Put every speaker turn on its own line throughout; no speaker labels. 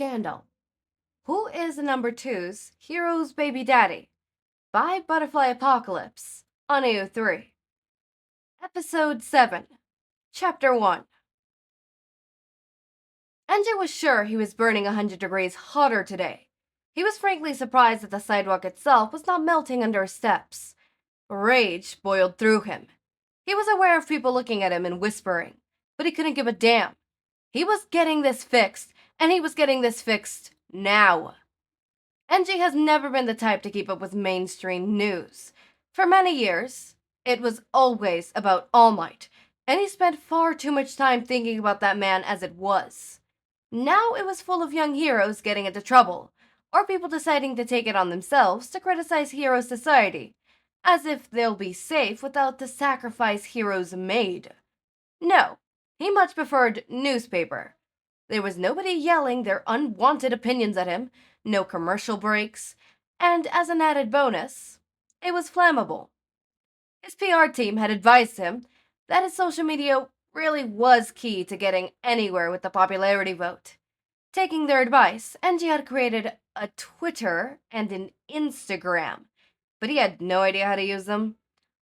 Scandal. Who is number two's hero's baby daddy? By Butterfly Apocalypse on AO3. Episode 7, Chapter 1. NJ was sure he was burning 100 degrees hotter today. He was frankly surprised that the sidewalk itself was not melting under his steps. Rage boiled through him. He was aware of people looking at him and whispering, but he couldn't give a damn. He was getting this fixed, and he was getting this fixed now. NJ has never been the type to keep up with mainstream news. For many years, it was always about All Might, and he spent far too much time thinking about that man as it was. Now it was full of young heroes getting into trouble, or people deciding to take it on themselves to criticize hero society, as if they'll be safe without the sacrifice heroes made. No, he much preferred newspaper. There was nobody yelling their unwanted opinions at him, no commercial breaks, and as an added bonus, it was flammable. His PR team had advised him that his social media really was key to getting anywhere with the popularity vote. Taking their advice, NG had created a Twitter and an Instagram, but he had no idea how to use them.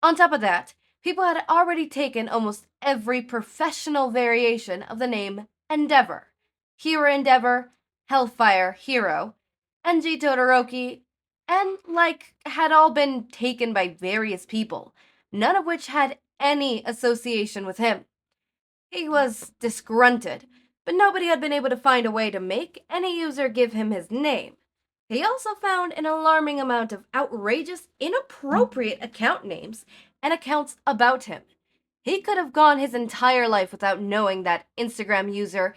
On top of that, people had already taken almost every professional variation of the name Endeavor. Hero Endeavor, Hellfire Hero, NG Todoroki, and had all been taken by various people, none of which had any association with him. He was disgruntled, but nobody had been able to find a way to make any user give him his name. He also found an alarming amount of outrageous, inappropriate account names and accounts about him. He could have gone his entire life without knowing that Instagram user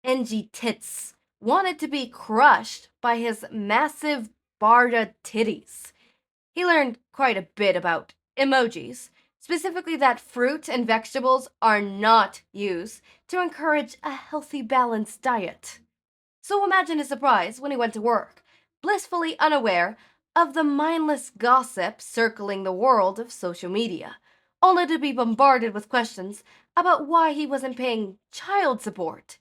NG Tits wanted to be crushed by his massive Barda titties. He learned quite a bit about emojis, specifically that fruit and vegetables are not used to encourage a healthy, balanced diet. So imagine his surprise when he went to work, blissfully unaware of the mindless gossip circling the world of social media, only to be bombarded with questions about why he wasn't paying child support,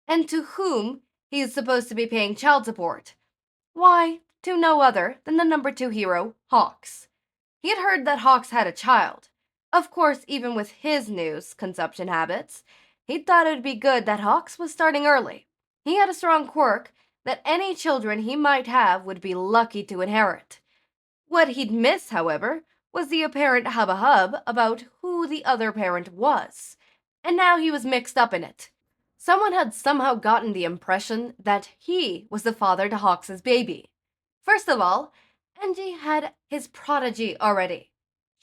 and to whom he is supposed to be paying child support. Why, to no other than the number 2 hero, Hawks. He had heard that Hawks had a child. Of course, even with his news consumption habits, he thought it would be good that Hawks was starting early. He had a strong quirk that any children he might have would be lucky to inherit. What he'd miss, however, was the apparent hubba-hub about who the other parent was, and now he was mixed up in it. Someone had somehow gotten the impression that he was the father to Hawks' baby. First of all, NG had his prodigy already.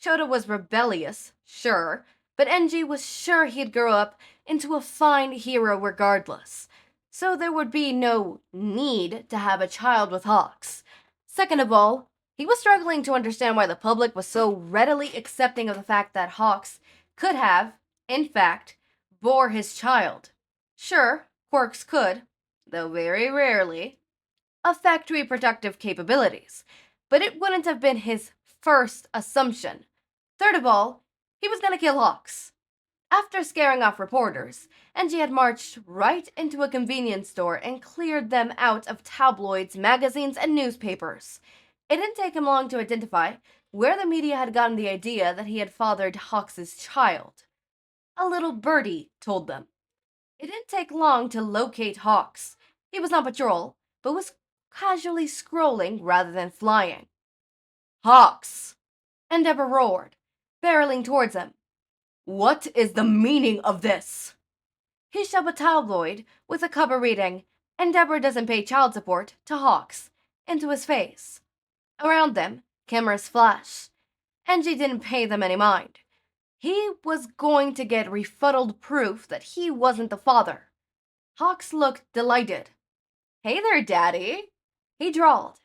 Shota was rebellious, sure, but NG was sure he'd grow up into a fine hero regardless, so there would be no need to have a child with Hawks. Second of all, he was struggling to understand why the public was so readily accepting of the fact that Hawks could have, in fact, bore his child. Sure, quirks could, though very rarely, affect reproductive capabilities, but it wouldn't have been his first assumption. Third of all, he was gonna kill Hawks. After scaring off reporters, NG had marched right into a convenience store and cleared them out of tabloids, magazines, and newspapers. It didn't take him long to identify where the media had gotten the idea that he had fathered Hawks' child. A little birdie told them. It didn't take long to locate Hawks. He was on patrol, but was casually scrolling rather than flying. Hawks! Endeavor roared, barreling towards him. What is the meaning of this? He shoved a tabloid with a cover reading, Endeavor doesn't pay child support to Hawks, into his face. Around them, cameras flashed. NG didn't pay them any mind. He was going to get refuddled proof that he wasn't the father. Hawks looked delighted. Hey there, Daddy, he drawled.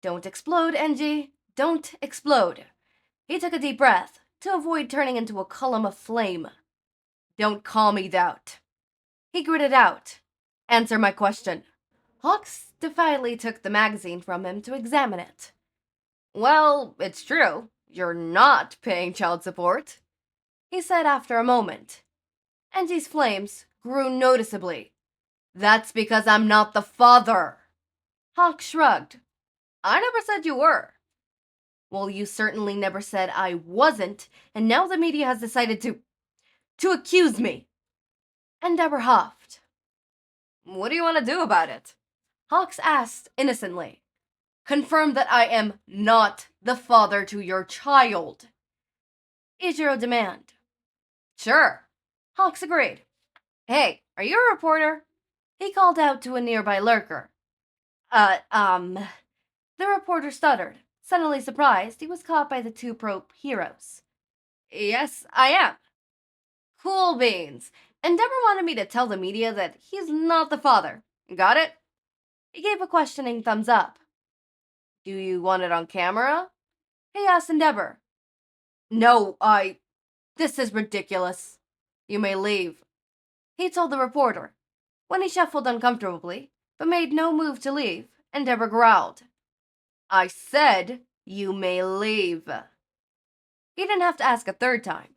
Don't explode, NG. Don't explode. He took a deep breath to avoid turning into a column of flame. Don't call me that. He gritted out. Answer my question. Hawks defiantly took the magazine from him to examine it. Well, it's true. You're not paying child support, he said after a moment. NG's flames grew noticeably. That's because I'm not the father. Hawk shrugged. I never said you were. Well, you certainly never said I wasn't, and now the media has decided to accuse me. Endeavor huffed. What do you want to do about it? Hawks asked innocently. Confirm that I am not the father to your child. Ichiro demanded. Sure. Hawks agreed. Hey, are you a reporter? He called out to a nearby lurker. The reporter stuttered. Suddenly surprised, he was caught by the two probe heroes. Yes, I am. Cool beans. Endeavor wanted me to tell the media that he's not the father. Got it? He gave a questioning thumbs up. Do you want it on camera? He asked Endeavor. No, This is ridiculous. You may leave, he told the reporter. When he shuffled uncomfortably, but made no move to leave, Endeavor growled. I said you may leave. He didn't have to ask a third time.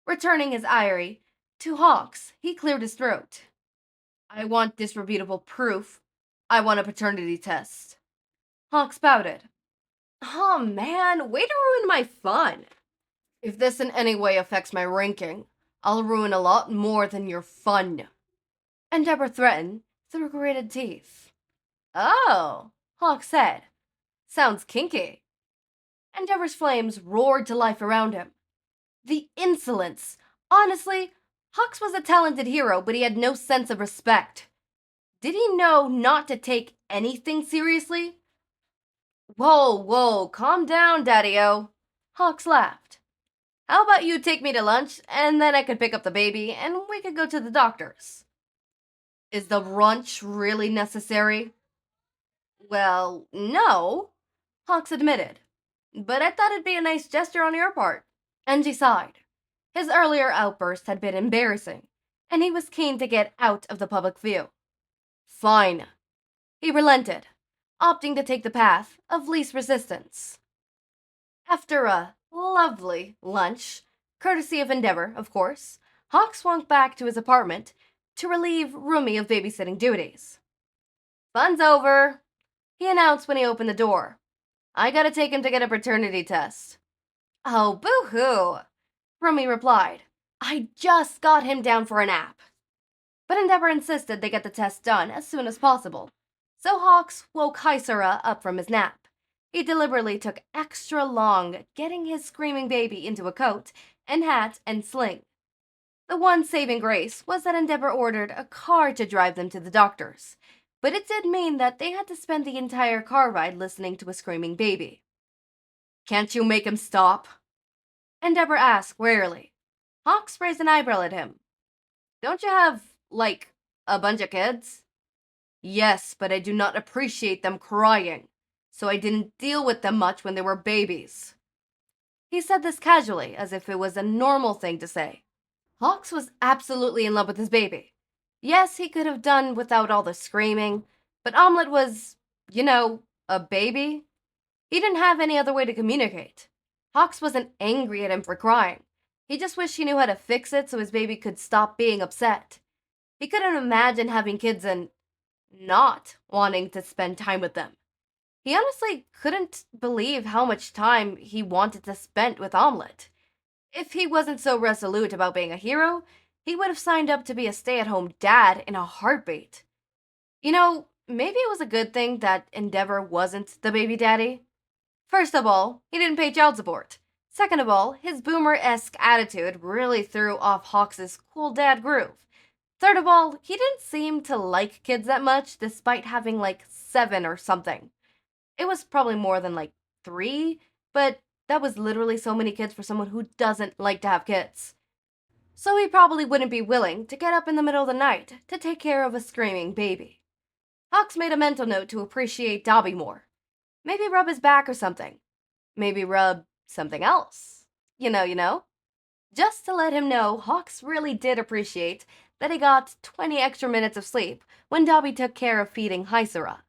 Returning his ire to Hawks, he cleared his throat. I want disreputable proof. I want a paternity test. Hawks pouted. Oh man, way to ruin my fun. If this in any way affects my ranking, I'll ruin a lot more than your fun. Endeavor threatened through gritted teeth. Oh, Hawk said. Sounds kinky. Endeavor's flames roared to life around him. The insolence! Honestly, Hawks was a talented hero, but he had no sense of respect. Did he know not to take anything seriously? Whoa, calm down, Daddy-O. Hawks laughed. How about you take me to lunch, and then I could pick up the baby, and we could go to the doctor's. Is the brunch really necessary? Well, no, Hawks admitted. But I thought it'd be a nice gesture on your part. Enji sighed. His earlier outburst had been embarrassing, and he was keen to get out of the public view. Fine. He relented, opting to take the path of least resistance. After a lovely lunch, courtesy of Endeavor, of course, Hawk swung back to his apartment to relieve Rumi of babysitting duties. Fun's over, he announced when he opened the door. I gotta take him to get a paternity test. Oh, boo-hoo, Rumi replied. I just got him down for a nap. But Endeavor insisted they get the test done as soon as possible. So Hawks woke Haisara up from his nap. He deliberately took extra long getting his screaming baby into a coat and hat and sling. The one saving grace was that Endeavor ordered a car to drive them to the doctor's, but it did mean that they had to spend the entire car ride listening to a screaming baby. Can't you make him stop? Endeavor asked wearily. Hawks raised an eyebrow at him. Don't you have, a bunch of kids? Yes, but I do not appreciate them crying, so I didn't deal with them much when they were babies. He said this casually, as if it was a normal thing to say. Hawks was absolutely in love with his baby. Yes, he could have done without all the screaming, but Omelette was, a baby. He didn't have any other way to communicate. Hawks wasn't angry at him for crying. He just wished he knew how to fix it so his baby could stop being upset. He couldn't imagine having kids and not wanting to spend time with them. He honestly couldn't believe how much time he wanted to spend with Omelette. If he wasn't so resolute about being a hero, he would have signed up to be a stay-at-home dad in a heartbeat. Maybe it was a good thing that Endeavor wasn't the baby daddy. First of all, he didn't pay child support. Second of all, his boomer-esque attitude really threw off Hawks' cool dad groove. Third of all, he didn't seem to like kids that much, despite having 7 or something. It was probably more than 3, but that was literally so many kids for someone who doesn't like to have kids. So he probably wouldn't be willing to get up in the middle of the night to take care of a screaming baby. Hawks made a mental note to appreciate Dobby more. Maybe rub his back or something. Maybe rub something else. You know. Just to let him know Hawks really did appreciate that he got 20 extra minutes of sleep when Dobby took care of feeding Haisara.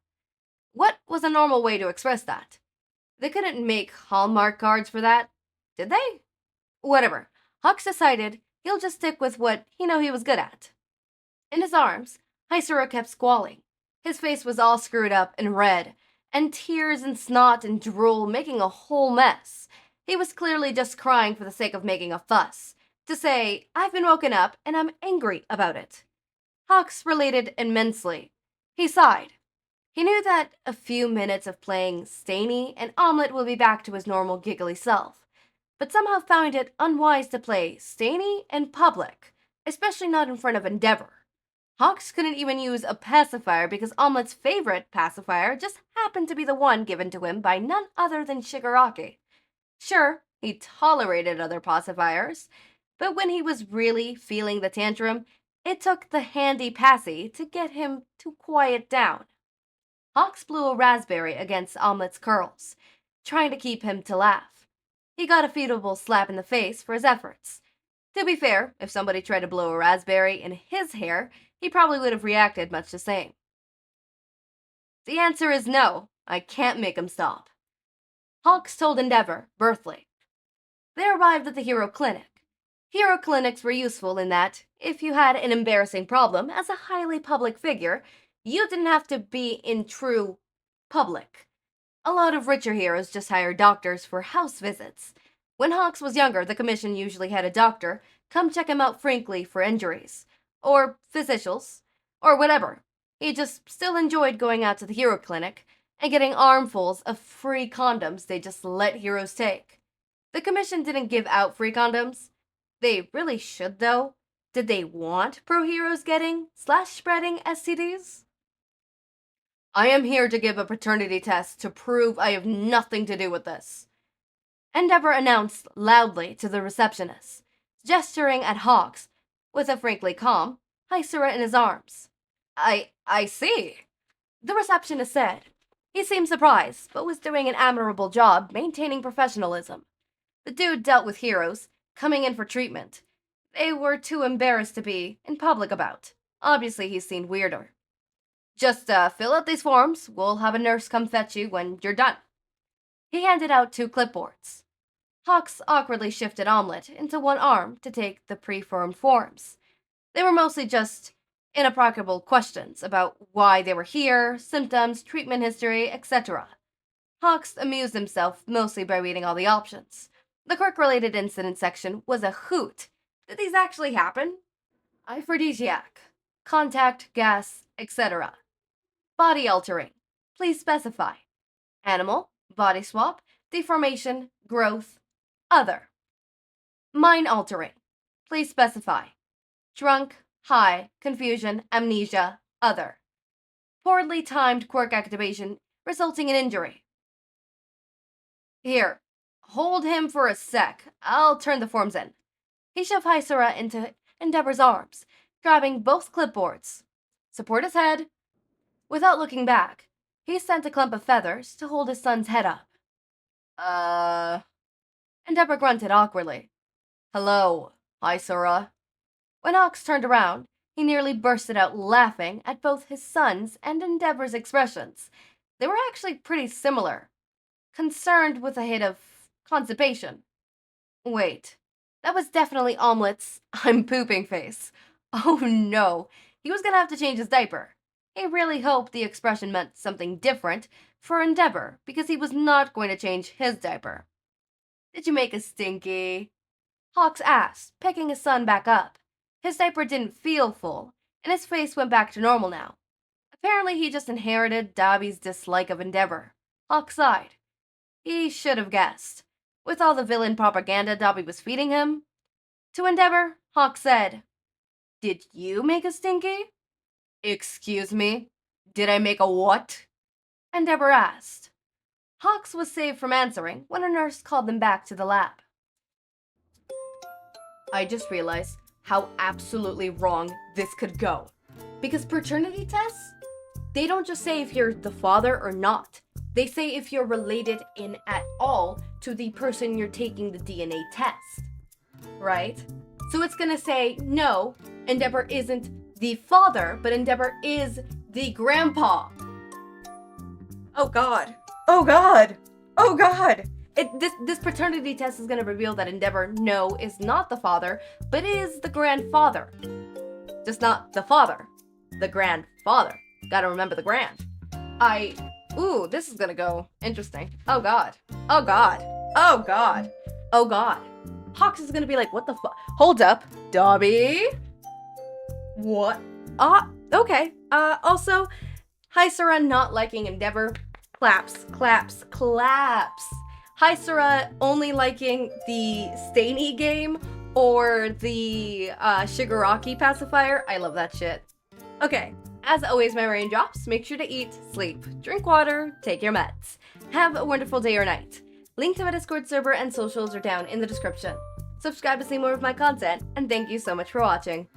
What was a normal way to express that? They couldn't make Hallmark cards for that, did they? Whatever. Hawks decided he'll just stick with what he was good at. In his arms, Hysera kept squalling. His face was all screwed up and red, and tears and snot and drool making a whole mess. He was clearly just crying for the sake of making a fuss, to say, I've been woken up and I'm angry about it. Hawks related immensely. He sighed. He knew that a few minutes of playing Staney and Omelette would be back to his normal giggly self, but somehow found it unwise to play Staney in public, especially not in front of Endeavor. Hawks couldn't even use a pacifier because Omelette's favorite pacifier just happened to be the one given to him by none other than Shigaraki. Sure, he tolerated other pacifiers, but when he was really feeling the tantrum, it took the handy passy to get him to quiet down. Hawks blew a raspberry against Omelette's curls, trying to keep him to laugh. He got a feudable slap in the face for his efforts. To be fair, if somebody tried to blow a raspberry in his hair, he probably would have reacted much the same. The answer is no, I can't make him stop. Hawks told Endeavor, Berthley. They arrived at the Hero Clinic. Hero Clinics were useful in that, if you had an embarrassing problem as a highly public figure, you didn't have to be in true public. A lot of richer heroes just hired doctors for house visits. When Hawks was younger, the commission usually had a doctor come check him out frankly for injuries, or physicians, or whatever. He just still enjoyed going out to the Hero Clinic and getting armfuls of free condoms they just let heroes take. The commission didn't give out free condoms. They really should, though. Did they want pro-heroes getting/spreading STDs? I am here to give a paternity test to prove I have nothing to do with this, Endeavor announced loudly to the receptionist, gesturing at Hawks with a frankly calm Hysera in his arms. I see, the receptionist said. He seemed surprised, but was doing an admirable job maintaining professionalism. The dude dealt with heroes, coming in for treatment. They were too embarrassed to be in public about. Obviously, he's seen weirder. Just fill out these forms. We'll have a nurse come fetch you when you're done. He handed out 2 clipboards. Hawks awkwardly shifted Omelette into one arm to take the preformed forms. They were mostly just inappropriate questions about why they were here, symptoms, treatment history, etc. Hawks amused himself mostly by reading all the options. The quirk-related incident section was a hoot. Did these actually happen? Aphrodisiac, contact, gas, etc. Body altering. Please specify. Animal, body swap, deformation, growth, other. Mind altering. Please specify. Drunk, high, confusion, amnesia, other. Poorly timed quirk activation resulting in injury. Here, hold him for a sec. I'll turn the forms in. He shoved Hysera into Endeavor's arms, grabbing both clipboards. Support his head. Without looking back, he sent a clump of feathers to hold his son's head up. Endeavor grunted awkwardly. Hello, Hysera. When Hawks turned around, he nearly bursted out laughing at both his son's and Endeavor's expressions. They were actually pretty similar. Concerned with a hit of constipation. Wait, that was definitely Omelette's I'm pooping face. Oh no, he was gonna have to change his diaper. He really hoped the expression meant something different for Endeavor because he was not going to change his diaper. Did you make a stinky? Hawks asked, picking his son back up. His diaper didn't feel full, and his face went back to normal now. Apparently he just inherited Dobby's dislike of Endeavor. Hawks sighed. He should have guessed. With all the villain propaganda Dobby was feeding him. To Endeavor, Hawk said, Did you make a stinky? Excuse me? Did I make a what? Endeavor asked. Hawks was saved from answering when a nurse called them back to the lab. I just realized how absolutely wrong this could go. Because paternity tests, they don't just say if you're the father or not. They say if you're related in at all to the person you're taking the DNA test. Right? So it's gonna say, no, Endeavor isn't the father, but Endeavor is the grandpa. Oh god. Oh god. Oh god. This paternity test is gonna reveal that Endeavor, no, is not the father, but is the grandfather. Just not the father. The grandfather. Gotta remember the grand. Ooh, this is gonna go interesting. Oh god. Oh god. Oh god. Oh god. Hawks is gonna be like, what the fuck? Hold up. Dobby? What? Okay. Also, Hysera not liking Endeavor. Claps, claps, claps. Hysera only liking the Stainy game or the Shigaraki pacifier. I love that shit. Okay, as always, my raindrops, make sure to eat, sleep, drink water, take your meds. Have a wonderful day or night. Link to my Discord server and socials are down in the description. Subscribe to see more of my content, and thank you so much for watching.